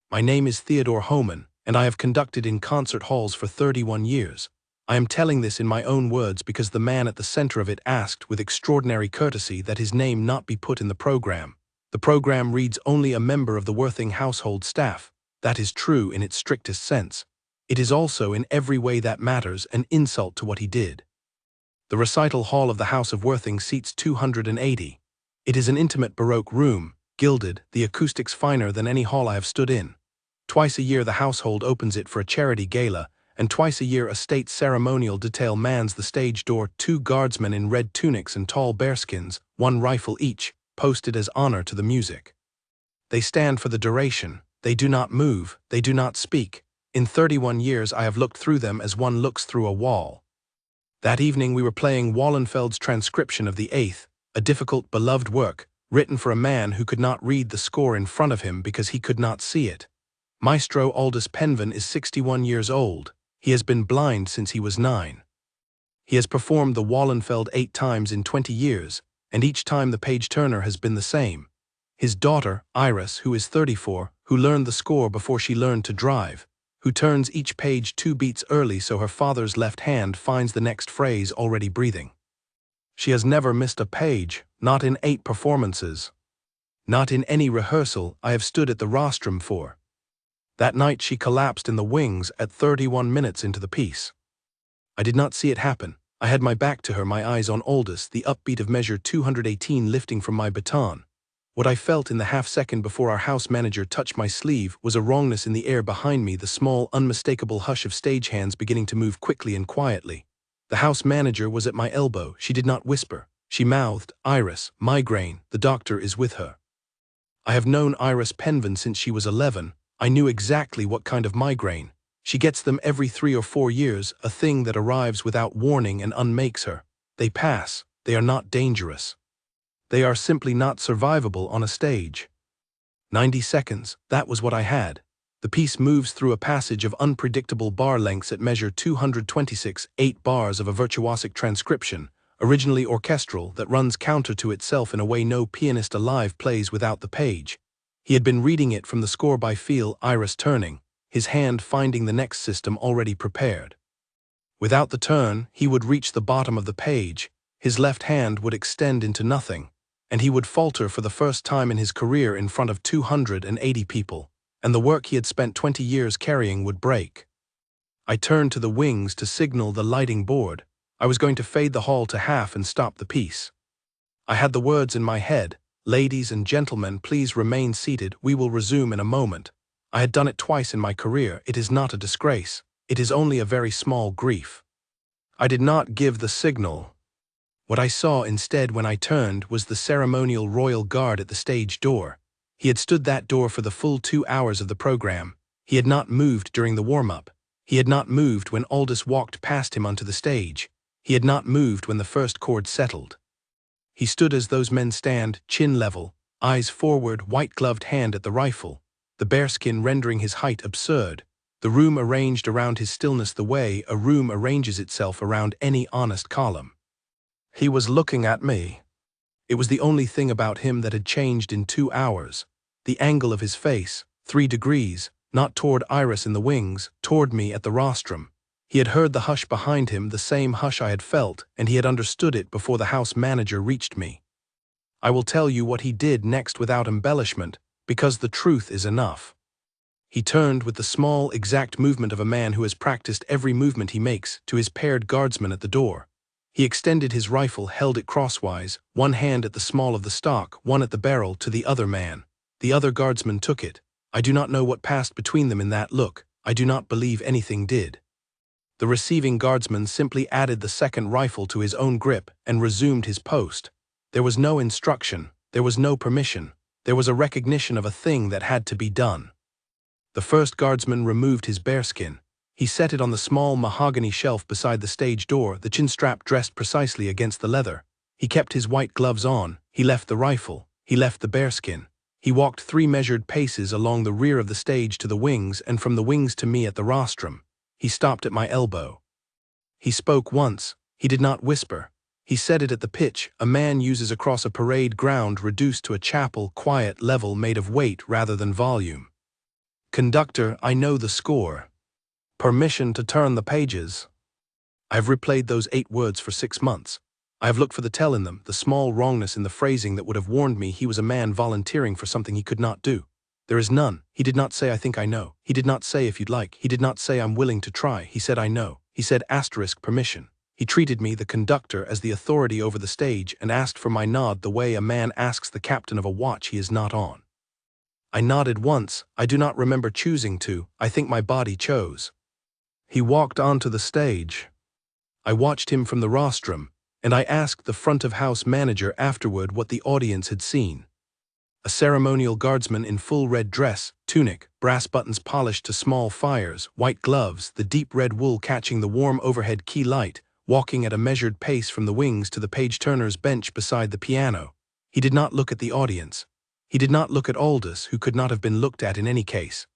My name is Theodore Homan, and I have conducted in concert halls for 31 years. I am telling this in my own words because the man at the center of it asked with extraordinary courtesy that his name not be put in the program. The program reads only a member of the Worthing household staff. That is true in its strictest sense. It is also in every way that matters an insult to what he did. The recital hall of the House of Worthing seats 280. It is an intimate Baroque room, gilded, the acoustics finer than any hall I have stood in. Twice a year the household opens it for a charity gala, and twice a year a state ceremonial detail mans the stage door, 2 guardsmen in red tunics and tall bearskins, 1 rifle each, posted as honor to the music. They stand for the duration, they do not move, they do not speak. In 31 years I have looked through them as one looks through a wall. That evening we were playing Wallenfeld's transcription of the Eighth, a difficult, beloved work, written for a man who could not read the score in front of him because he could not see it. Maestro Aldous Penvan is 61 years old. He has been blind since he was 9. He has performed the Wallenfeld 8 times in 20 years, and each time the page-turner has been the same. His daughter, Iris, who is 34, who learned the score before she learned to drive, who turns each page 2 beats early so her father's left hand finds the next phrase already breathing. She has never missed a page, not in 8 performances. Not in any rehearsal I have stood at the rostrum for. That night she collapsed in the wings at 31 minutes into the piece. I did not see it happen. I had my back to her, my eyes on Aldous, the upbeat of measure 218 lifting from my baton. What I felt in the half-second before our house manager touched my sleeve was a wrongness in the air behind me, the small, unmistakable hush of stagehands beginning to move quickly and quietly. The house manager was at my elbow. She did not whisper. She mouthed, "Iris, migraine, the doctor is with her." I have known Iris Penvan since she was 11. I knew exactly what kind of migraine. She gets them every 3 or 4 years, a thing that arrives without warning and unmakes her. They pass. They are not dangerous. They are simply not survivable on a stage. 90 seconds, that was what I had. The piece moves through a passage of unpredictable bar lengths at measure 226, 8 bars of a virtuosic transcription, originally orchestral, that runs counter to itself in a way no pianist alive plays without the page. He had been reading it from the score by feel, Iris turning, his hand finding the next system already prepared. Without the turn, he would reach the bottom of the page, his left hand would extend into nothing, and he would falter for the first time in his career in front of 280 people, and the work he had spent 20 years carrying would break. I turned to the wings to signal the lighting board. I was going to fade the hall to half and stop the piece. I had the words in my head, "Ladies and gentlemen, please remain seated, we will resume in a moment." I had done it twice in my career. It is not a disgrace. It is only a very small grief. I did not give the signal. What I saw instead when I turned was the ceremonial royal guard at the stage door. He had stood that door for the full 2 hours of the program. He had not moved during the warm-up. He had not moved when Aldous walked past him onto the stage. He had not moved when the first chord settled. He stood as those men stand, chin level, eyes forward, white-gloved hand at the rifle, the bearskin rendering his height absurd, the room arranged around his stillness the way a room arranges itself around any honest column. He was looking at me. It was the only thing about him that had changed in 2 hours. The angle of his face, 3 degrees, not toward Iris in the wings, toward me at the rostrum. He had heard the hush behind him, the same hush I had felt, and he had understood it before the house manager reached me. I will tell you what he did next without embellishment, because the truth is enough. He turned with the small, exact movement of a man who has practiced every movement he makes to his paired guardsman at the door. He extended his rifle, held it crosswise, one hand at the small of the stock, one at the barrel, to the other man. The other guardsman took it. I do not know what passed between them in that look. I do not believe anything did. The receiving guardsman simply added the second rifle to his own grip and resumed his post. There was no instruction, there was no permission, there was a recognition of a thing that had to be done. The first guardsman removed his bearskin. He set it on the small mahogany shelf beside the stage door, the chin strap dressed precisely against the leather. He kept his white gloves on, he left the rifle, he left the bearskin. He walked 3 measured paces along the rear of the stage to the wings and from the wings to me at the rostrum. He stopped at my elbow. He spoke once. He did not whisper. He said it at the pitch a man uses across a parade ground reduced to a chapel, quiet, level, made of weight rather than volume. Conductor, I know the score. Permission to turn the pages. I have replayed those 8 words for 6 months. I have looked for the tell in them, the small wrongness in the phrasing that would have warned me he was a man volunteering for something he could not do. There is none. He did not say I think I know. He did not say if you'd like. He did not say I'm willing to try. He said I know. He said *permission. He treated me, the conductor, as the authority over the stage and asked for my nod the way a man asks the captain of a watch he is not on. I nodded once. I do not remember choosing to. I think my body chose. He walked onto the stage. I watched him from the rostrum, and I asked the front-of-house manager afterward what the audience had seen. A ceremonial guardsman in full red dress, tunic, brass buttons polished to small fires, white gloves, the deep red wool catching the warm overhead key light, walking at a measured pace from the wings to the page-turner's bench beside the piano. He did not look at the audience. He did not look at Aldous, who could not have been looked at in any case.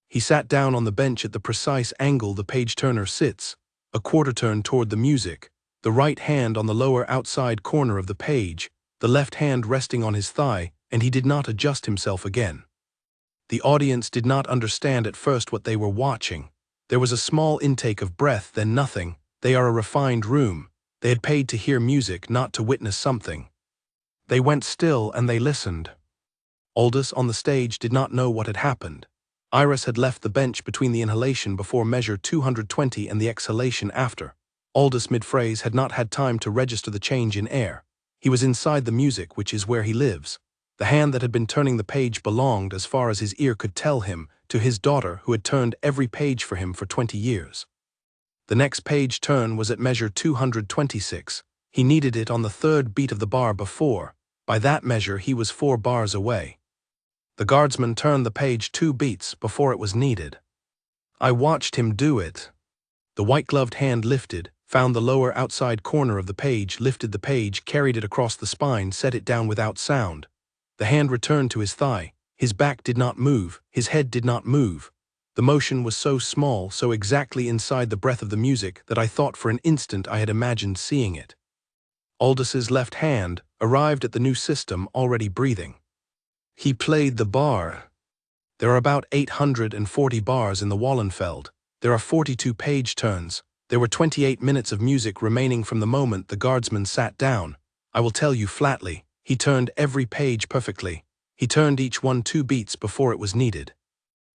He sat down on the bench at the precise angle the page-turner sits, a quarter turn toward the music, the right hand on the lower outside corner of the page, the left hand resting on his thigh, and he did not adjust himself again. The audience did not understand at first what they were watching. There was a small intake of breath, then nothing. They are a refined room. They had paid to hear music, not to witness something. They went still and they listened. Aldous on the stage did not know what had happened. Iris had left the bench between the inhalation before measure 220 and the exhalation after. Aldous mid-phrase had not had time to register the change in air. He was inside the music, which is where he lives. The hand that had been turning the page belonged, as far as his ear could tell him, to his daughter who had turned every page for him for 20 years. The next page turn was at measure 226. He needed it on the 3rd beat of the bar before. By that measure he was 4 bars away. The guardsman turned the page 2 beats before it was needed. I watched him do it. The white-gloved hand lifted, found the lower outside corner of the page, lifted the page, carried it across the spine, set it down without sound. The hand returned to his thigh. His back did not move, his head did not move. The motion was so small, so exactly inside the breath of the music, that I thought for an instant I had imagined seeing it. Aldous's left hand arrived at the new system already breathing. He played the bar. There are about 840 bars in the Wallenfeld. There are 42 page turns. There were 28 minutes of music remaining from the moment the guardsman sat down. I will tell you flatly, he turned every page perfectly. He turned each one 2 beats before it was needed.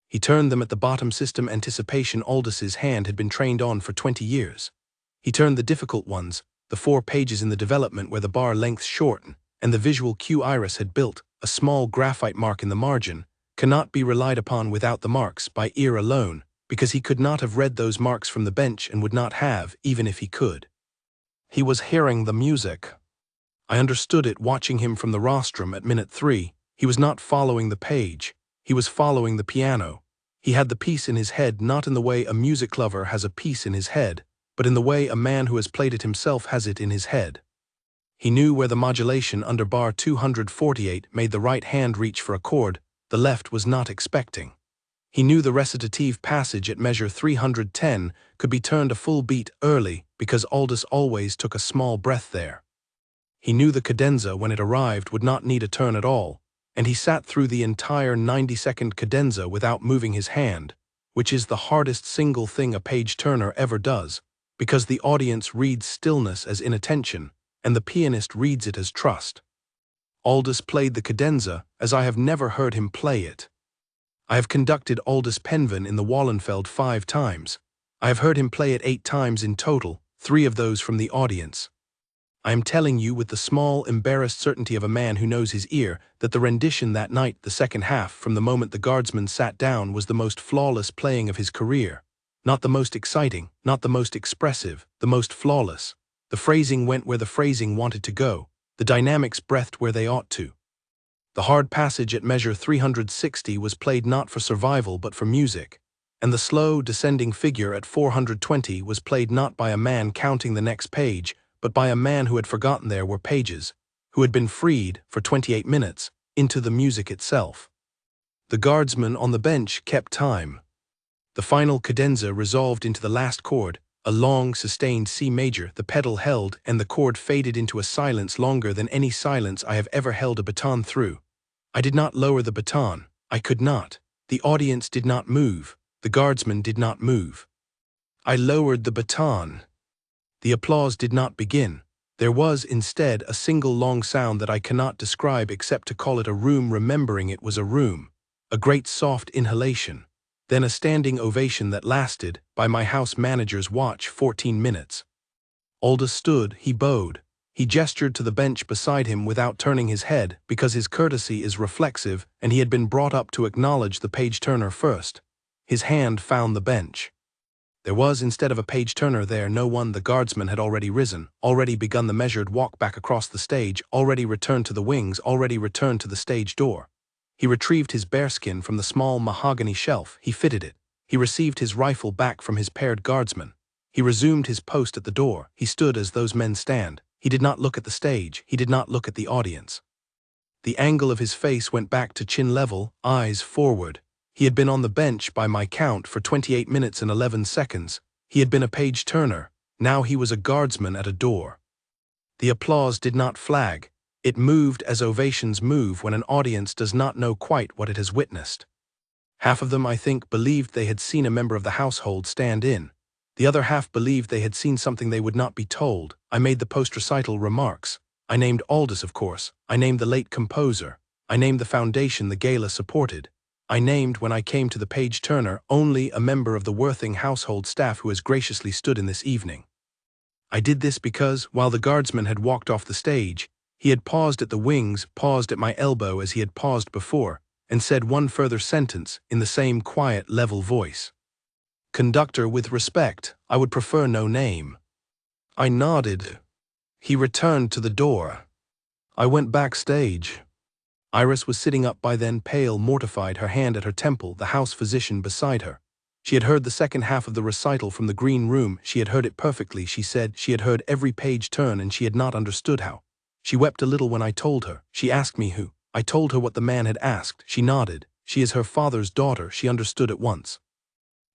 He turned them at the bottom system anticipation Aldous's hand had been trained on for 20 years. He turned the difficult ones, the 4 pages in the development where the bar lengths shorten, and the visual cue Iris had built, a small graphite mark in the margin, cannot be relied upon without the marks, by ear alone, because he could not have read those marks from the bench and would not have, even if he could. He was hearing the music. I understood it watching him from the rostrum at minute 3. He was not following the page. He was following the piano. He had the piece in his head, not in the way a music lover has a piece in his head, but in the way a man who has played it himself has it in his head. He knew where the modulation under bar 248 made the right hand reach for a chord the left was not expecting. He knew the recitative passage at measure 310 could be turned a full beat early because Aldous always took a small breath there. He knew the cadenza when it arrived would not need a turn at all, and he sat through the entire 90-second cadenza without moving his hand, which is the hardest single thing a page turner ever does, because the audience reads stillness as inattention, and the pianist reads it as trust. Aldous played the cadenza as I have never heard him play it. I have conducted Aldous Penvin in the Wallenfeld 5 times. I have heard him play it 8 times in total, 3 of those from the audience. I am telling you with the small, embarrassed certainty of a man who knows his ear that the rendition that night, the second half, from the moment the guardsman sat down, was the most flawless playing of his career. Not the most exciting, not the most expressive, the most flawless. The phrasing went where the phrasing wanted to go. The dynamics breathed where they ought to. The hard passage at measure 360 was played not for survival but for music, and the slow, descending figure at 420 was played not by a man counting the next page, but by a man who had forgotten there were pages, who had been freed, for 28 minutes, into the music itself. The guardsman on the bench kept time. The final cadenza resolved into the last chord, a long, sustained C major. The pedal held, and the chord faded into a silence longer than any silence I have ever held a baton through. I did not lower the baton. I could not. The audience did not move. The guardsman did not move. I lowered the baton. The applause did not begin. There was, instead, a single long sound that I cannot describe except to call it a room, remembering it was a room. A great soft inhalation. Then a standing ovation that lasted, by my house manager's watch, 14 minutes. Aldous stood, he bowed. He gestured to the bench beside him without turning his head, because his courtesy is reflexive and he had been brought up to acknowledge the page-turner first. His hand found the bench. There was, instead of a page-turner there, no one. The guardsman had already risen, already begun the measured walk back across the stage, already returned to the wings, already returned to the stage door. He retrieved his bearskin from the small mahogany shelf. He fitted it. He received his rifle back from his paired guardsman. He resumed his post at the door. He stood as those men stand. He did not look at the stage. He did not look at the audience. The angle of his face went back to chin level, eyes forward. He had been on the bench, by my count, for 28 minutes and 11 seconds. He had been a page-turner. Now he was a guardsman at a door. The applause did not flag. It moved as ovations move when an audience does not know quite what it has witnessed. Half of them, I think, believed they had seen a member of the household stand in. The other half believed they had seen something they would not be told. I made the post-recital remarks. I named Aldous, of course. I named the late composer. I named the foundation the gala supported. I named, when I came to the page-turner, only a member of the Worthing household staff who has graciously stood in this evening. I did this because, while the guardsman had walked off the stage, he had paused at the wings, paused at my elbow as he had paused before, and said one further sentence in the same quiet, level voice. "Conductor, with respect, I would prefer no name." I nodded. He returned to the door. I went backstage. Iris was sitting up by then, pale, mortified, her hand at her temple, the house physician beside her. She had heard the second half of the recital from the green room. She had heard it perfectly, she said. She had heard every page turn, and she had not understood how. She wept a little when I told her. She asked me who. I told her what the man had asked. She nodded. She is her father's daughter. She understood at once.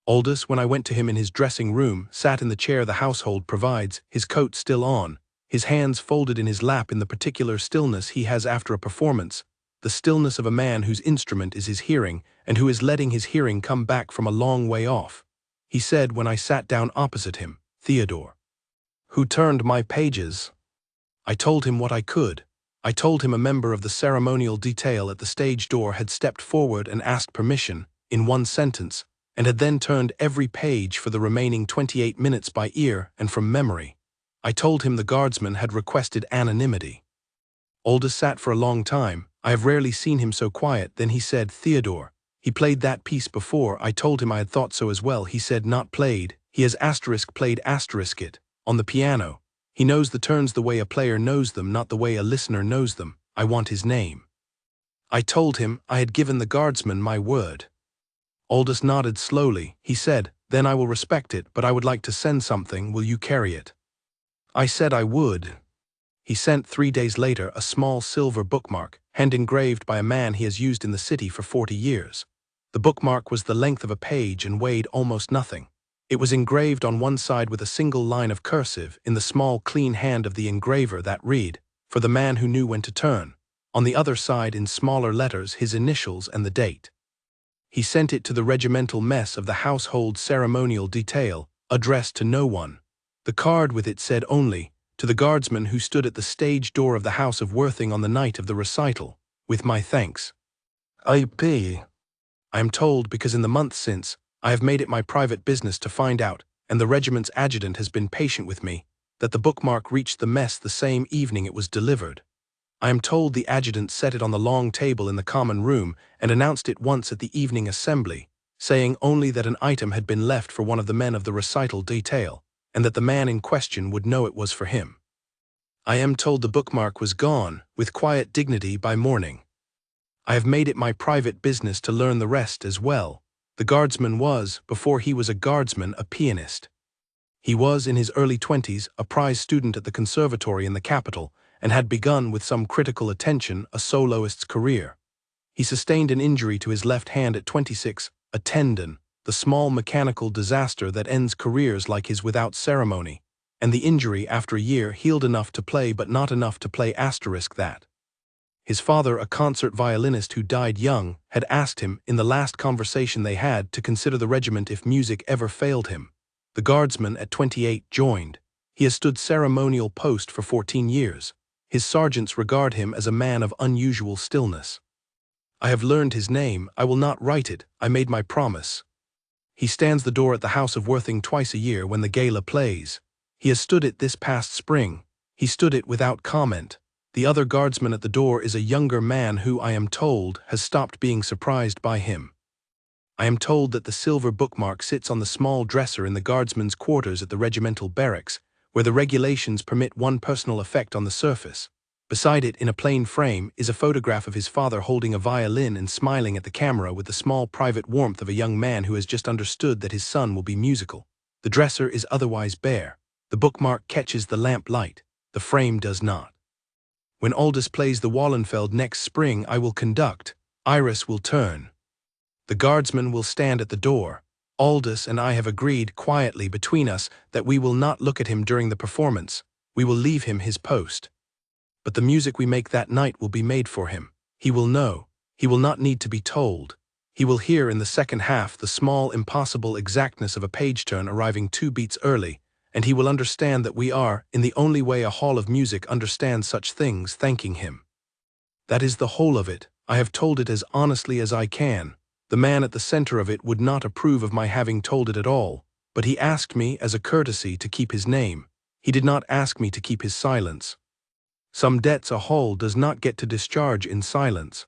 Aldous, when I went to him in his dressing room, sat in the chair the household provides, his coat still on, his hands folded in his lap in the particular stillness he has after a performance, the stillness of a man whose instrument is his hearing, and who is letting his hearing come back from a long way off. He said when I sat down opposite him, "Theodore." "Who turned my pages?" I told him what I could. I told him a member of the ceremonial detail at the stage door had stepped forward and asked permission, in one sentence, and had then turned every page for the remaining 28 minutes by ear and from memory. I told him the guardsman had requested anonymity. Aldous sat for a long time. I have rarely seen him so quiet. Then he said, "Theodore, he played that piece before." I told him I had thought so as well. He said, "Not played. He has played it, on the piano. He knows the turns the way a player knows them, not the way a listener knows them. I want his name." I told him I had given the guardsman my word. Aldous nodded slowly. He said, "Then I will respect it, but I would like to send something. Will you carry it?" I said I would. He sent 3 days later a small silver bookmark, hand-engraved by a man he has used in the city for 40 years. The bookmark was the length of a page and weighed almost nothing. It was engraved on one side with a single line of cursive in the small, clean hand of the engraver that read, "For the man who knew when to turn." On the other side, in smaller letters, his initials and the date. He sent it to the regimental mess of the household ceremonial detail, addressed to no one. The card with it said only, "To the guardsman who stood at the stage door of the House of Worthing on the night of the recital, with my thanks. I am told because in the months since, I have made it my private business to find out, and the regiment's adjutant has been patient with me, that the bookmark reached the mess the same evening it was delivered. I am told the adjutant set it on the long table in the common room and announced it once at the evening assembly, saying only that an item had been left for one of the men of the recital detail, and that the man in question would know it was for him. I am told the bookmark was gone, with quiet dignity, by morning. I have made it my private business to learn the rest as well. The guardsman was, before he was a guardsman, a pianist. He was, in his early 20s, a prize student at the conservatory in the capital, and had begun, with some critical attention, a soloist's career. He sustained an injury to his left hand at 26, a tendon, the small mechanical disaster that ends careers like his without ceremony, and the injury, after a year, healed enough to play but not enough to play *that. His father, a concert violinist who died young, had asked him, in the last conversation they had, to consider the regiment if music ever failed him. The guardsman, at 28, joined. He has stood ceremonial post for 14 years. His sergeants regard him as a man of unusual stillness. I have learned his name. I will not write it. I made my promise. He stands the door at the House of Worthing twice a year when the gala plays. He has stood it this past spring. He stood it without comment. The other guardsman at the door is a younger man who, I am told, has stopped being surprised by him. I am told that the silver bookmark sits on the small dresser in the guardsman's quarters at the regimental barracks, where the regulations permit one personal effect on the surface. Beside it, in a plain frame, is a photograph of his father holding a violin and smiling at the camera with the small private warmth of a young man who has just understood that his son will be musical. The dresser is otherwise bare. The bookmark catches the lamp light. The frame does not. When Aldous plays the Wallenfeld next spring, I will conduct. Iris will turn. The guardsman will stand at the door. Aldous and I have agreed quietly between us that we will not look at him during the performance. We will leave him his post. But the music we make that night will be made for him. He will know. He will not need to be told. He will hear in the second half the small, impossible exactness of a page turn arriving 2 beats early, and he will understand that we are, in the only way a hall of music understands such things, thanking him. That is the whole of it. I have told it as honestly as I can. The man at the center of it would not approve of my having told it at all, but he asked me, as a courtesy, to keep his name. He did not ask me to keep his silence. Some debts a hall does not get to discharge in silence.